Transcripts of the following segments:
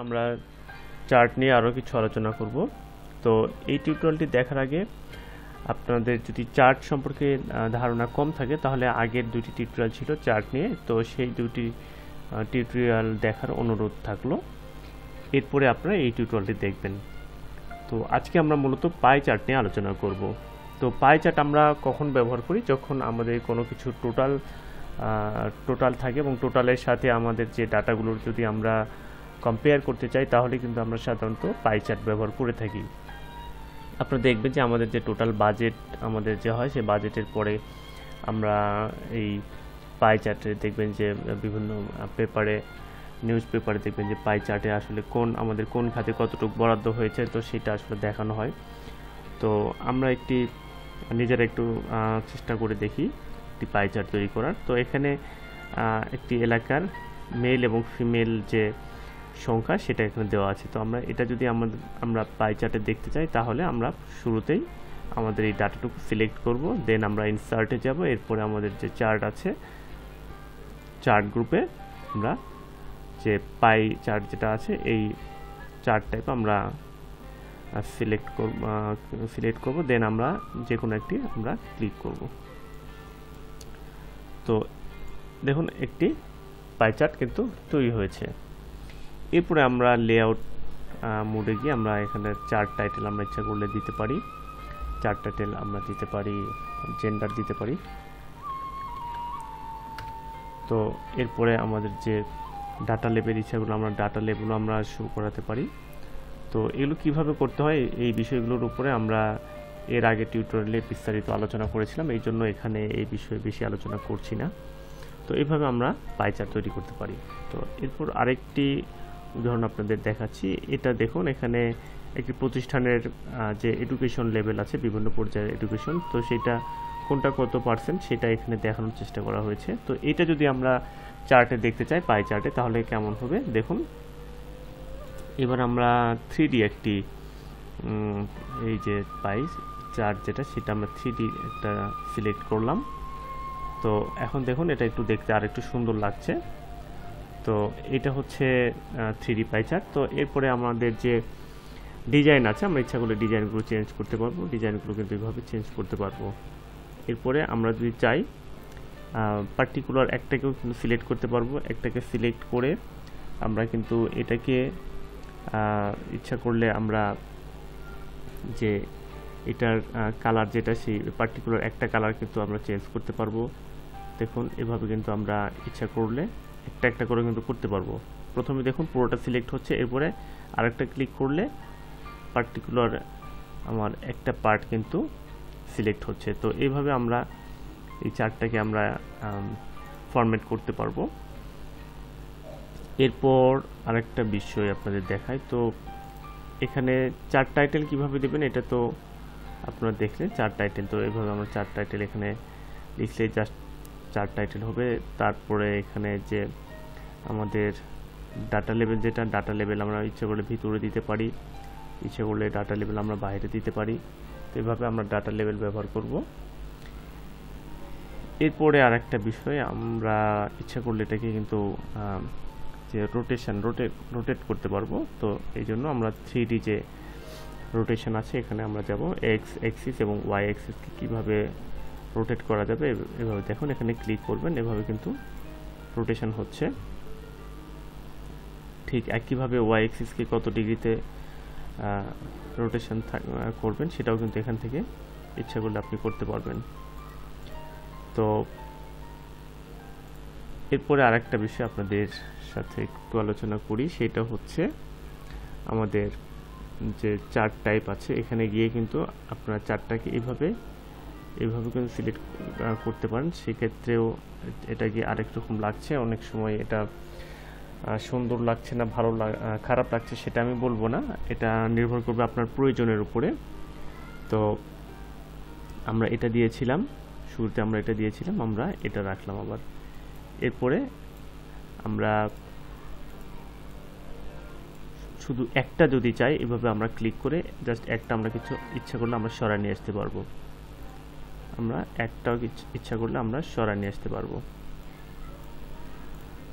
আমরা চার্ট নিয়ে আরও কিছু আলোচনা করব। তো এই টিউটোরিয়ালটি দেখার আগে আপনাদের যদি চার্ট সম্পর্কে ধারণা কম থাকে তাহলে আগের দুটি টিউটোরিয়াল ছিল চার্ট নিয়ে, তো সেই দুটি টিউটোরিয়াল দেখার অনুরোধ থাকলো। এরপরে আপনারা এই টিউটোরিয়ালটি দেখবেন। তো আজকে আমরা মূলত পাই চার্ট নিয়ে আলোচনা করব। তো পাই চার্ট আমরা কখন ব্যবহার করি? যখন আমাদের কোনো কিছু টোটাল থাকে এবং টোটালের সাথে আমাদের যে ডাটাগুলোর যদি আমরা কম্পেয়ার করতে চাই তাহলে কিন্তু আমরা সাধারণত পাই চার্ট ব্যবহার করে থাকি। আপনারা দেখবেন যে আমাদের যে টোটাল বাজেট আমাদের যে হয় সেই বাজেটের পরে আমরা এই পাই চার্টে দেখবেন যে বিভিন্ন নিউজ পেপারে দেখবেন যে পাই চার্টে আসলে আমাদের কোন খাতে কতটুকু বরাদ্দ হয়েছে, তো সেটা আসলে দেখানো হয়। তো আমরা নিজেরা একটু চেষ্টা করে দেখি একটি পাই চার্ট তৈরি করার। তো এখানে একটি এলাকার মেল এবং ফিমেল যে সংখ্যা সেটা এখানে দেওয়া আছে। তো আমরা এটা যদি আমরা পাই চার্টে দেখতে চাই তাহলে আমরা শুরুতেই আমাদের এই ডাটাটুকু সিলেক্ট করব, দেন আমরা ইনসার্টে যাব। এরপরে আমাদের যে চার্ট আছে চার্ট গ্রুপে আমরা যে পাই চার্ট যেটা আছে এই চার্ট টাইপ আমরা সিলেক্ট করব, দেন আমরা যে কোনো একটি আমরা ক্লিক করব। তো দেখুন একটি পাই চার্ট কিন্তু তৈরি হয়েছে। এরপরে আমরা লেআউট মোডে গিয়ে আমরা এখানে চার্ট টাইটেল আমরা ইচ্ছা করলে দিতে পারি। চার্ট টাইটেল আমরা দিতে পারি, জেন্ডার দিতে পারি। তো এরপরে আমাদের যে ডাটা লেবেল ইচ্ছাগুলো আমরা ডাটা লেবেলও আমরা শো করাতে পারি। তো এগুলো কিভাবে করতে হয় এই বিষয়গুলোর উপরে আমরা এর আগে টিউটোরিয়ালে বিস্তারিত আলোচনা করেছিলাম, এই জন্য এখানে এই বিষয়ে বেশি আলোচনা করছি না। তো এইভাবে আমরা পাই চার্ট তৈরি করতে পারি। তো এরপর আরেকটি উদাহরণ আপনাদের দেখাচ্ছি। এটা দেখুন, এখানে একটি প্রতিষ্ঠানের যে এডুকেশন লেভেল আছে, বিভিন্ন পর্যায়ের এডুকেশন, তো সেটা কোনটা কত পার্সেন্ট সেটা এখানে দেখানোর চেষ্টা করা হয়েছে। তো এটা যদি আমরা চার্টে দেখতে চাই পাই চার্টে তাহলে কেমন হবে দেখুন। এবার আমরা 3D একটি এই যে পাই চার্ট যেটা সেটা আমরা 3D একটা সিলেক্ট করলাম। তো এখন দেখুন এটা একটু দেখতে আর একটু সুন্দর লাগছে। তো এটা হচ্ছে 3D পাই চার্ট। তো এরপরে আমাদের যে ডিজাইন আছে আমরা ইচ্ছা করলে ডিজাইনগুলো চেঞ্জ করতে পারবো, ডিজাইনগুলো কিন্তু এইভাবে চেঞ্জ করতে পারবো। এরপরে আমরা যদি চাই পার্টিকুলার একটাকেও কিন্তু সিলেক্ট করতে পারবো। একটাকে সিলেক্ট করে আমরা কিন্তু এটাকে ইচ্ছা করলে আমরা যে এটার কালার যেটা সেই পার্টিকুলার একটা কালার কিন্তু আমরা চেঞ্জ করতে পারবো। দেখুন এভাবে কিন্তু আমরা ইচ্ছা করলে একটা একটা করে কিন্তু করতে পারবো। প্রথমে দেখুন পুরোটা সিলেক্ট হচ্ছে, এরপরে আরেকটা ক্লিক করলে পার্টিকুলার আমার একটা পার্ট কিন্তু সিলেক্ট হচ্ছে। তো এইভাবে আমরা এই চার্টটাকে আমরা ফরম্যাট করতে পারবো। এরপর আরেকটা বিষয় আপনাদের দেখাই। তো এখানে চার্ট টাইটেল কিভাবে দেবেন এটা তো আপনারা দেখলেন। চার্ট টাইটেল তো এইভাবে আমরা চার্ট টাইটেল এখানে লিখলে জাস্ট চার্ট টাইটেল হবে। তারপরে এখানে যে আমাদের ডাটা লেভেল, যেটা ডাটা লেভেল আমরা ইচ্ছে করলে ভিতরে দিতে পারি, ইচ্ছে করলে ডাটা লেভেল আমরা বাইরে দিতে পারি। তো এইভাবে আমরা ডাটা লেভেল ব্যবহার করব। এরপরে আরেকটা বিষয়, আমরা ইচ্ছা করলে এটাকে কিন্তু যে রোটেট করতে পারবো। তো এই জন্য আমরা 3D যে রোটেশন আছে এখানে আমরা যাব, এক্স অ্যাক্সিস এবং ওয়াই অ্যাক্সিসকে কীভাবে রোটেট করা যাবে এভাবে দেখুন। এখানে ক্লিক করবেন, এভাবে কিন্তু রোটেশন হচ্ছে। ঠিক একইভাবে ওয়াই অ্যাক্সিসকে কত ডিগ্রিতে রোটেশন করবেন সেটাও কিন্তু এখান থেকে ইচ্ছা করলে আপনি করতে পারবেন। তো এরপরে আরেকটা বিষয় আপনাদের সাথে একটু আলোচনা করি, সেটা হচ্ছে আমাদের যে চার্ট টাইপ আছে এখানে গিয়ে কিন্তু আপনারা চার্টটাকে এইভাবে কিন্তু সিলেক্ট করতে পারেন। সেক্ষেত্রেও এটা গিয়ে আরেক রকম লাগছে, অনেক সময় এটা সুন্দর লাগছে না খারাপ লাগছে সেটা আমি বলবো না, এটা নির্ভর করবে আপনার প্রয়োজনের উপরে। তো আমরা এটা দিয়েছিলাম শুরুতে, আমরা এটা রাখলাম আবার। এরপরে আমরা শুধু একটা যদি চাই এভাবে আমরা ক্লিক করে জাস্ট একটা আমরা কিছু ইচ্ছা করলে আমরা সরায় নিয়ে আসতে পারবো। আমরা একটাও ইচ্ছা করলে আমরা সরায় নিয়ে আসতে পারবো।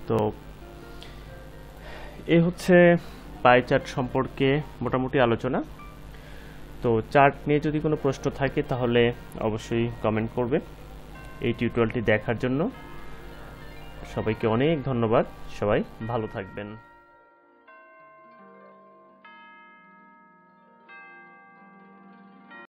তো এই হচ্ছে পাই চার্ট সম্পর্কে মোটামুটি আলোচনা। তো চার্ট নিয়ে যদি কোনো প্রশ্ন থাকে তাহলে অবশ্যই কমেন্ট করবেন। এই টিউটোরিয়ালটি দেখার জন্য সবাইকে অনেক ধন্যবাদ। সবাই ভালো থাকবেন।